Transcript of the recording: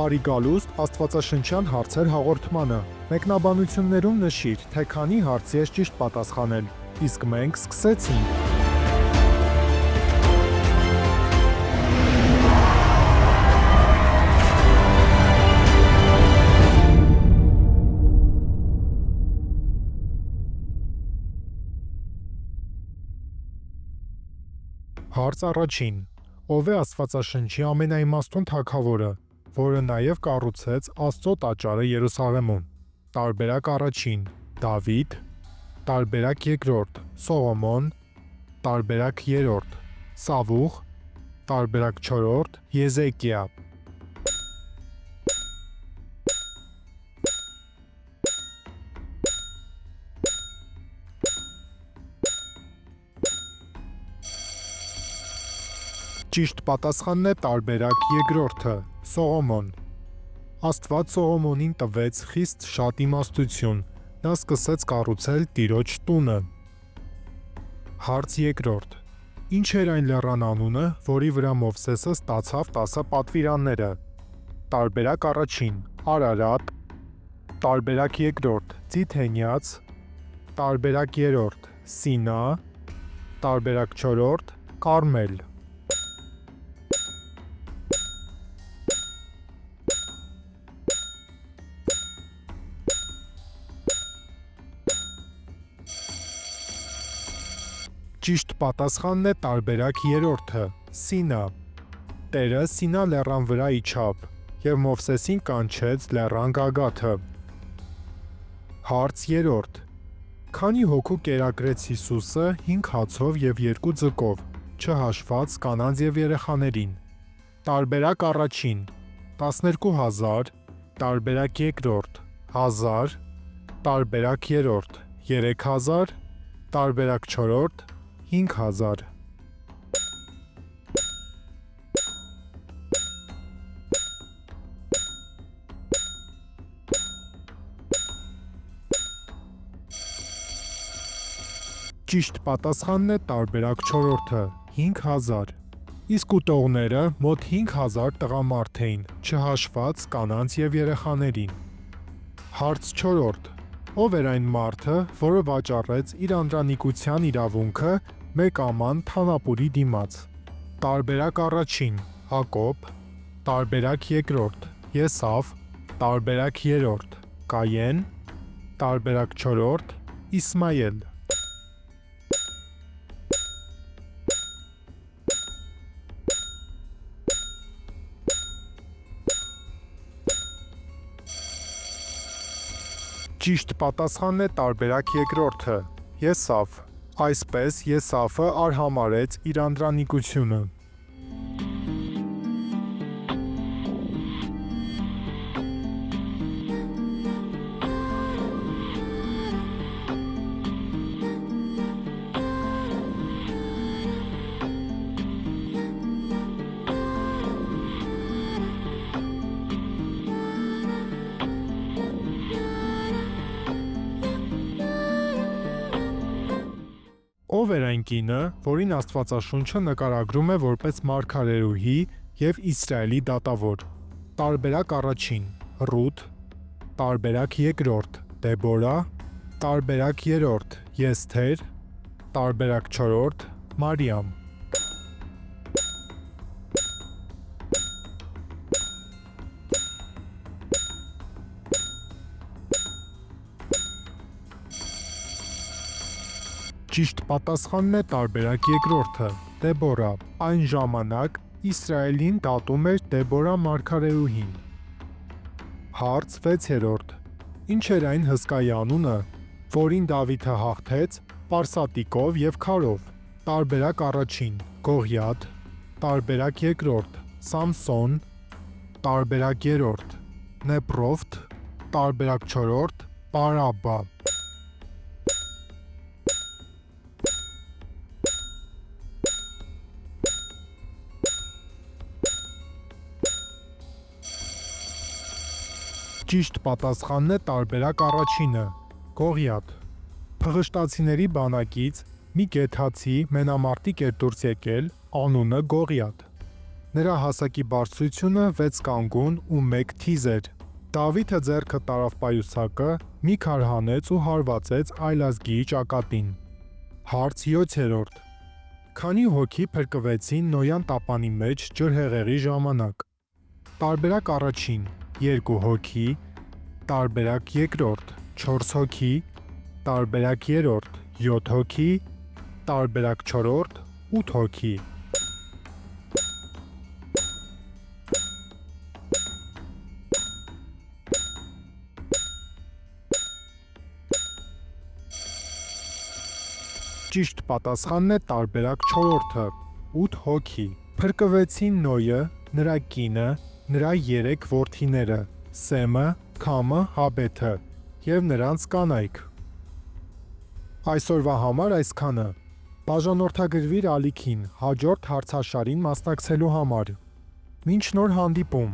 Բարի գալուստ աստվածաշնչյան հարցեր հաղորդմանը։ Մեկնաբանություններում նշիր, թե քանի հարցի ես ճիշտ պատասխանել, իսկ մենք սկսեցինք։ Հարց առաջին. ով է Աստվածաշնչի ամենաիմաստուն թագավորը, որը նաև կառուցեց Աստծո տաճարը Երուսաղեմում։ Տարբերակ առաջին՝ Դավիթ, տարբերակ երկրորդ՝ Սողոմոն, տարբերակ երրորդ՝ Սավուխ, տարբերակ չորրորդ՝ Եզեկիա։ Ճիշտ պատասխանն է տարբերակ երկրորդը՝ Սողոմոն։ Աստված Սողոմոնին տվեց խիստ շատ իմաստություն, նա սկսեց կառուցել Տիրոջ տունը։ Հարց երկրորդ. Ինչ էր այն լեռան անունը, որի վրա Մովսեսը ստացավ 10 պատվիրանները։ Տարբերակ առաջին՝ Արարատ, տարբերակ երկրորդ՝ Ձիթենյաց, տարբերակ երրորդ՝ Սինա, տարբերակ չորրորդ՝ Կարմել։ Ճիշտ պատասխանն է տարբերակ երրորդը՝ Սինա։ Տերը Սինա լեռան վրա իջավ և Մովսեսին կանչեց լեռան գագաթը։ Հարց երրորդ. Քանի հոգու կերակրեց Հիսուսը 5 հացով և 2 ձկով, չհաշված կանանց և երեխաներին։ Տարբերակ առաջին՝ 12,000, տարբերակ երկրորդ՝ 1000, տարբերակ երրորդ՝ 3000, տարբերակ չորրորդ՝ 5000։ Ճիշտ պատասխանն է տարբերակ չորրորդը՝ 5000։ Իսկ ուտողները մոտ 5000 տղամարդ էին, չհաշված կանանց և երեխաներին։ Հարց չորրորդ. ով էր այն մարդը, որը վաճառեց իր անդրանիկության իրավունքը մեկ աման թանապուրի դիմաց։ Տարբերակ առաջին՝ Հակոբ, տարբերակ երկրորդ՝ Եսավ, տարբերակ երրորդ՝ Կայեն, տարբերակ չորրորդ՝ Իսմայել։ Ճիշտ պատասխանն է տարբերակ երկրորդը՝ Եսավ։ Այսպես Եսավը արհամարհեց իր անդրանիկությունը։ Ով էր այն կինը, որին Աստվածաշունչը նկարագրում է որպես մարգարեուհի և Իսրայելի դատավոր։ Տարբերակ առաջին՝ Ռութ, տարբերակ երկրորդ՝ Դեբորա, տարբերակ երրորդ՝ Եսթեր, տարբերակ չորրորդ՝ Մարիամ։ Ճիշտ պատասխանն է տարբերակ երկրորդը՝ Դեբորա։ Այն ժամանակ Իսրայելին դատում էր Դեբորա մարգարեուհին։ Հարց վեցերորդ. Ինչ էր այն հսկայի անունը, որին Դավիթը հաղթեց պարսատիկով և քարով։ Տարբերակ առաջին՝ Գողիաթ, տարբերակ երկրորդ՝ Սամսոն, տարբերակ երրորդ՝ Նեպրովթ, տարբերակ չորրորդ՝ Բարաբա։ Ճիշտ պատասխանն է տարբերակ առաջինը՝ Գողիաթ։ Փղշտացիների բանակից մի գեթացի մենամարտիկ էր դուրս եկել, անունը Գողիաթ։ Նրա հասակի բարձրությունը 6 կանգուն ու 1 թիզ էր։ Դավիթը ձեռքը տարավ պայուսակը, մի քար հանեց ու հարվածեց այլազգիի ճակատին։ Հարց 7. Քանի հոգի փրկվեցին Նոյան տապանի մեջ ջրհեղեղի ժամանակ։ Տարբերակ առաջին՝ 2 հոգի, տարբերակ երկրորդ՝ 4 հոգի, տարբերակ երրորդ՝ 7 հոգի, տարբերակ չորրորդ՝ 8 հոգի։ Ճիշտ պատասխանն է տարբերակ չորրորդը՝ 8 հոգի։ Փրկվեցին Նոյը, նրա կինը, նրա 3 որդիները՝ Սեմը, Քամը, Հաբեթը և նրանց կանայք։ Այսօրվա համար այսքանը։ Բաժանորդագրվիր ալիքին հաջորդ հարցաշարին մասնակցելու համար։ Մինչ նոր հանդիպում։